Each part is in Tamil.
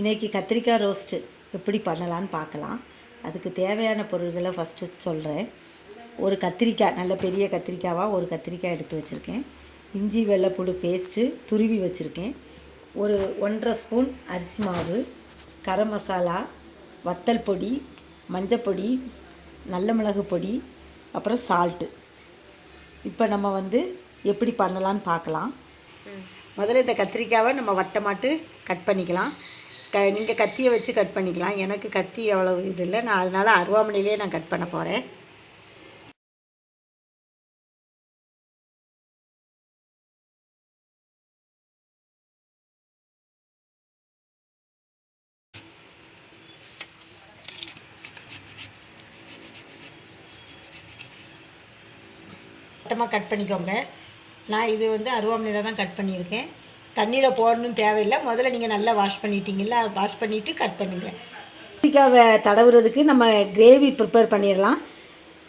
இன்றைக்கி கத்திரிக்காய் ரோஸ்ட்டு எப்படி பண்ணலான்னு பார்க்கலாம். அதுக்கு தேவையான பொருள்களை ஃபஸ்ட்டு சொல்கிறேன். ஒரு கத்திரிக்காய், நல்ல பெரிய கத்திரிக்காவாக ஒரு கத்திரிக்காய் எடுத்து வச்சுருக்கேன். இஞ்சி வெள்ளைப்பூடு பேஸ்ட்டு துருவி வச்சுருக்கேன். ஒரு 1.5 ஸ்பூன் அரிசி மாவு, கரம் மசாலா, வத்தல் பொடி, மஞ்சப்பொடி, நல்ல மிளகு பொடி, அப்புறம் சால்ட்டு. இப்போ நம்ம எப்படி பண்ணலான்னு பார்க்கலாம். முதல்ல இந்த கத்திரிக்காவை நம்ம வட்டமாட்டு கட் பண்ணிக்கலாம். நீங்கள் கத்தியை வச்சு கட் பண்ணிக்கலாம். எனக்கு கத்தி அவ்வளவு இது இல்லை, நான் அதனால் அருவாமனையிலே நான் கட் பண்ண போகிறேன். வட்டமாக கட் பண்ணிக்கோங்க. நான் இது அருவாமனையில் தான் கட் பண்ணியிருக்கேன். தண்ணியில் போடணும் தேவையில்லை. முதல்ல நீங்கள் நல்லா வாஷ் பண்ணிட்டீங்களா, வாஷ் பண்ணிவிட்டு கட் பண்ணுங்கள். கத்திரிக்காவை தடவுறதுக்கு நம்ம கிரேவி ப்ரிப்பேர் பண்ணிடலாம்.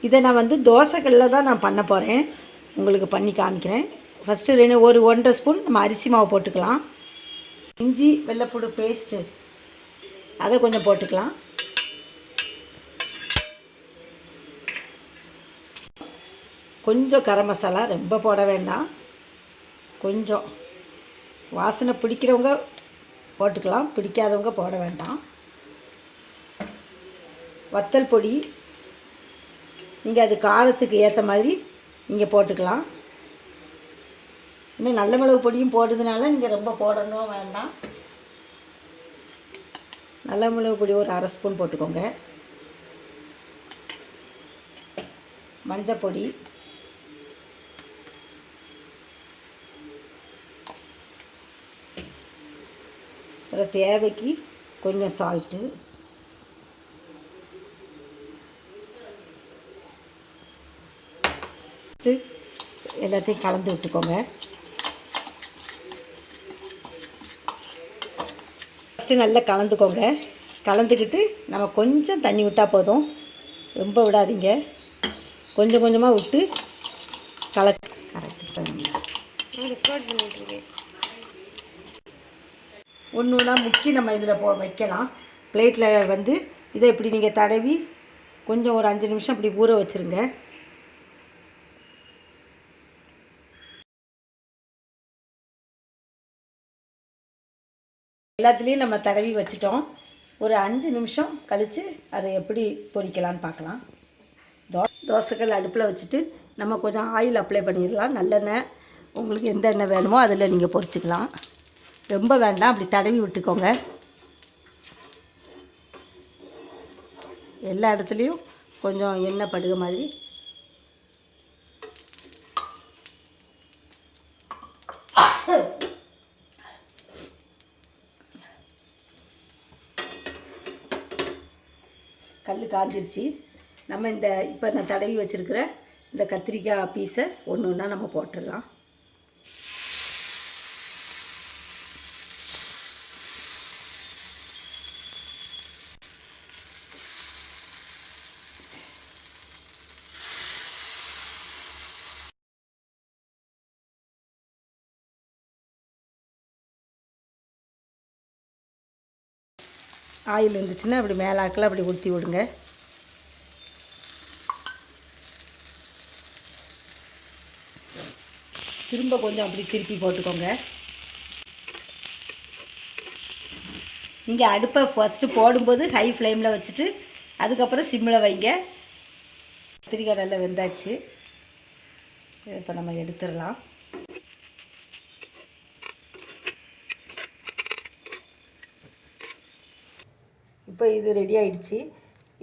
இதை நான் தோசைக்கல்லில் தான் நான் பண்ண போகிறேன். உங்களுக்கு பண்ணி காமிக்கிறேன். ஃபஸ்ட்டு ஒரு 1.5 ஸ்பூன் நம்ம அரிசி மாவு போட்டுக்கலாம். இஞ்சி வெள்ளைப்பூடு பேஸ்ட்டு அதை கொஞ்சம் போட்டுக்கலாம். கொஞ்சம் கரம் மசாலா, ரொம்ப போட வேண்டாம், கொஞ்சம் வாசனை பிடிக்கிறவங்க போட்டுக்கலாம், பிடிக்காதவங்க போட வேண்டாம். வத்தல் பொடி நீங்கள் அது காரத்துக்கு ஏற்ற மாதிரி நீங்கள் போட்டுக்கலாம். இன்னும் நல்ல மிளகு பொடியும் போடுறதுனால நீங்கள் ரொம்ப போடணும் வேண்டாம். நல்ல மிளகு பொடி ஒரு 1/2 ஸ்பூன் போட்டுக்கோங்க. மஞ்சப்பொடி, அப்புறம் தேவைக்கு கொஞ்சம் சால்ட்டு, எல்லாத்தையும் கலந்து விட்டுக்கோங்க. ஃபஸ்ட்டு நல்லா கலந்துக்கோங்க. கலந்துக்கிட்டு நம்ம கொஞ்சம் தண்ணி விட்டால் போதும், ரொம்ப விடாதீங்க. கொஞ்சம் கொஞ்சமாக விட்டு கரெக்ட் பண்ணுங்க. ஒன்று ஒன்றா முக்கி நம்ம இதில் வைக்கலாம். பிளேட்டில் இதை இப்படி நீங்கள் தடவி கொஞ்சம் ஒரு 5 நிமிஷம் இப்படி ஊற வச்சுருங்க. எல்லாத்துலேயும் நம்ம தடவி வச்சிட்டோம். ஒரு 5 நிமிஷம் கழித்து அதை எப்படி பொரிக்கலான்னு பார்க்கலாம். தோசைக்கல் அடுப்பில் வச்சுட்டு நம்ம கொஞ்சம் ஆயில் அப்ளை பண்ணிடலாம். நல்லெண்ணெய், உங்களுக்கு எந்த எண்ணெய் வேணுமோ அதில் நீங்கள் பொரிச்சிக்கலாம். ரொம்ப வேண்டாம், அப்படி தடவி விட்டுக்கோங்க. எல்லா இடத்துலையும் கொஞ்சம் எண்ணெய் படுக மாதிரி. கல் காஞ்சிருச்சு. நம்ம இப்போ நான் தடவி வச்சுருக்கிற இந்த கத்திரிக்காய் பீஸை ஒன்று ஒன்றா நம்ம போட்டுடலாம். ஆயில் இருந்துச்சுன்னா அப்படி மேலாக்கில் அப்படி ஊற்றி விடுங்க. திரும்ப கொஞ்சம் அப்படி திருப்பி போட்டுக்கோங்க. நீங்கள் அடுப்பை ஃபஸ்ட்டு போடும்போது ஹை ஃப்ளேமில் வச்சுட்டு அதுக்கப்புறம் சிம்மில் வைங்க. கத்திரிக்காய் நல்லா வெந்தாச்சு. இப்போ நம்ம எடுத்துடலாம். இப்போ இது ரெடி ஆகிடுச்சு.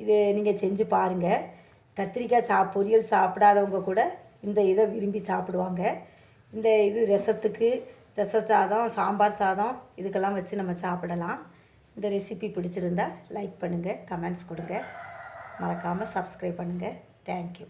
இது நீங்கள் செஞ்சு பாருங்கள். கத்திரிக்காய் பொரியல் சாப்பிடாதவங்க கூட இந்த இதை விரும்பி சாப்பிடுவாங்க. இந்த இது ரசத்துக்கு, ரச சாதம், சாம்பார் சாதம் இதுக்கெல்லாம் வச்சு நம்ம சாப்பிடலாம். இந்த ரெசிபி பிடிச்சிருந்தா லைக் பண்ணுங்கள், கமெண்ட்ஸ் கொடுங்க, மறக்காமல் சப்ஸ்கிரைப் பண்ணுங்கள். தேங்க்யூ.